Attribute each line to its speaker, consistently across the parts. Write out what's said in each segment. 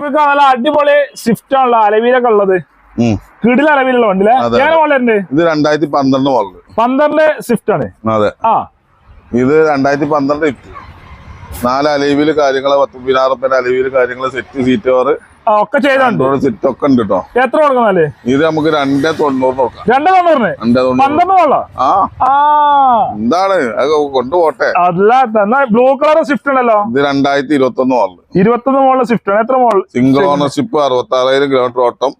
Speaker 1: നല്ല അടിപൊളി സ്വിഫ്റ്റ് ആണല്ലോ അലവിയിലൊക്കെ ഉള്ളത്. കിടില അലവിയിലുള്ള വണ്ടിയിലെ ഞാൻ മോഡലുണ്ട്.
Speaker 2: ഇത് 2012 മോഡല്.
Speaker 1: 12 സ്വിഫ്റ്റ് ആണ്.
Speaker 2: അതെ. ഇത് 2012 4 അലവിയില് കാര്യങ്ങള് 16 അലവിയില് കാര്യങ്ങള് സെറ്റ് സീറ്റ് കവർ
Speaker 1: ഒക്കെ ചെയ്തോണ്ട്
Speaker 2: സെറ്റ് ഒക്കെ ഉണ്ട് കേട്ടോ.
Speaker 1: എത്ര കൊടുക്കുന്നാല്?
Speaker 2: ഇത് നമുക്ക് 290 നോക്കാം.
Speaker 1: 290
Speaker 2: എന്താണ് കൊണ്ടുപോട്ടെ.
Speaker 1: അല്ല ബ്ലൂ കളർ സ്വിഫ്റ്റ് ഉണ്ടല്ലോ.
Speaker 2: ഇത് 2021 മോഡല്.
Speaker 1: 21 മോഡൽ സ്വിഫ്റ്റ് ആണ്. എത്ര മോഡൽ?
Speaker 2: സിംഗിൾ ഓണർഷിപ്പ് 66,000 കിലോമീറ്റർ ഓട്ടം.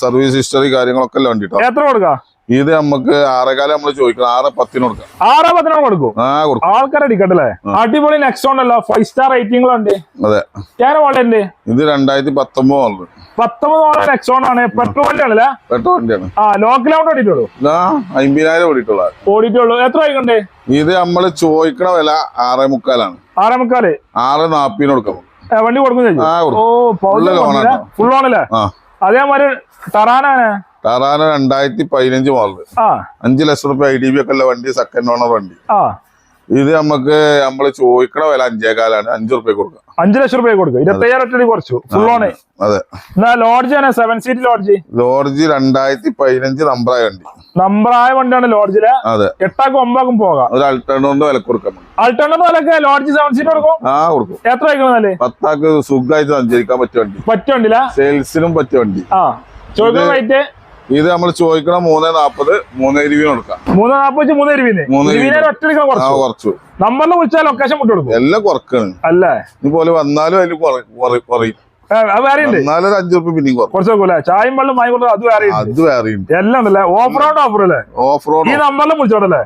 Speaker 2: സർവീസ് ഹിസ്റ്ററി കാര്യങ്ങളൊക്കെ എല്ലാം ഉണ്ട്.
Speaker 1: എത്ര കൊടുക്കാം?
Speaker 2: ഇത് നമുക്ക് 6,500 നമ്മള് ചോദിക്കണം. 6,10 കൊടുക്കാം.
Speaker 1: 6,10 കൊടുക്കും. ആൾക്കാർ അടിക്കട്ടല്ലേ. അടിപൊളി നെക്സ്റ്റ് ഉണ്ടല്ലോ. 5 സ്റ്റാർ റേറ്റിംഗുണ്ട്.
Speaker 2: അതെ.
Speaker 1: ഞാൻ മോഡലുണ്ട്.
Speaker 2: ഇത് 2019 മോഡല്.
Speaker 1: 19 മോഡൽ നെക്സോൺ ആണ്. പെട്രോൾ വണ്ടിയാണല്ലേ?
Speaker 2: പെട്രോൾ വണ്ടിയാണ്.
Speaker 1: ലോ കിലോമീറ്റർ ഓടിയിട്ടുള്ളൂ.
Speaker 2: 50,000
Speaker 1: ഓടിയിട്ടുള്ളൂ. എത്ര ആയിക്കണ്ടേ?
Speaker 2: ഇത് നമ്മള് ചോദിക്കണ വില 6,300
Speaker 1: 6,300.
Speaker 2: 6,40 കൊടുക്കാം.
Speaker 1: വണ്ടി കൊടുക്കും. ഫുൾ ഓണല്ലേ? അതേമാതിരി ടറാനാണ്.
Speaker 2: ടറാന 2015 മോഡല്. 5 ലക്ഷം റുപ്യ IDV ഒക്കെ ഉള്ള വണ്ടി. സെക്കൻഡ് ഓണർ വണ്ടി. ഇത് നമ്മള് ചോദിക്കണ വില 5,400. 5 റുപ്യ കൊടുക്കാം.
Speaker 1: 5 ലക്ഷം റുപ്യ കൊടുക്കും. 27,000 കുറച്ചു. ഫുൾ ഓണേ.
Speaker 2: അതെ.
Speaker 1: Lodge 7 seat lodge.
Speaker 2: ലോഡ്ജ് 2015 നമ്പറായ വണ്ടി.
Speaker 1: നമ്പറായ വണ്ടിയാണ് ലോഡ്ജില്.
Speaker 2: അതെ.
Speaker 1: 8-ക്കും 9-ക്കും പോകാം.
Speaker 2: ഒരു അൾട്ടർണോന്റെ വില കൊടുക്കാം.
Speaker 1: അൾട്ടർണേറ്റീവ് വിലക്ക് ലോഡ്ജ് 7 സീറ്റ് കൊടുക്കും.
Speaker 2: കൊടുക്കും.
Speaker 1: എത്ര ആയിക്കണല്ലേ?
Speaker 2: 10 സുഖമായിട്ട് സഞ്ചരിക്കാൻ പറ്റിയ വണ്ടി.
Speaker 1: പറ്റുവണ്ടില്ല.
Speaker 2: സെയിൽസിനും പറ്റിയ വണ്ടി.
Speaker 1: ചോദിക്കുന്ന റേറ്റ്
Speaker 2: ഇത് നമ്മൾ ചോദിക്കണം 340. 320 കൊടുക്കാം.
Speaker 1: 340
Speaker 2: കുറച്ചു.
Speaker 1: നമ്പറിൽ വിളിച്ചാൽ ലൊക്കേഷൻ വിട്ടു കൊടുക്കും.
Speaker 2: എല്ലാം കുറക്കാണ്
Speaker 1: അല്ലേ?
Speaker 2: ഇതുപോലെ വന്നാലും അതിൽ കുറയും. എന്നാലും 5 റുപ്യ പിന്നെയും
Speaker 1: കുറച്ച് ചായയും വെള്ളം വാങ്ങി കൊടുത്താൽ അത് വേറെ
Speaker 2: അത് വേറെ
Speaker 1: എല്ലാം ഉണ്ടല്ലേ? ഓഫ് റോഡ് ഓഫർ അല്ലേ?
Speaker 2: ഓഫ് റോഡ്
Speaker 1: ഈ നമ്പറിലും വിളിച്ചോടല്ലേ?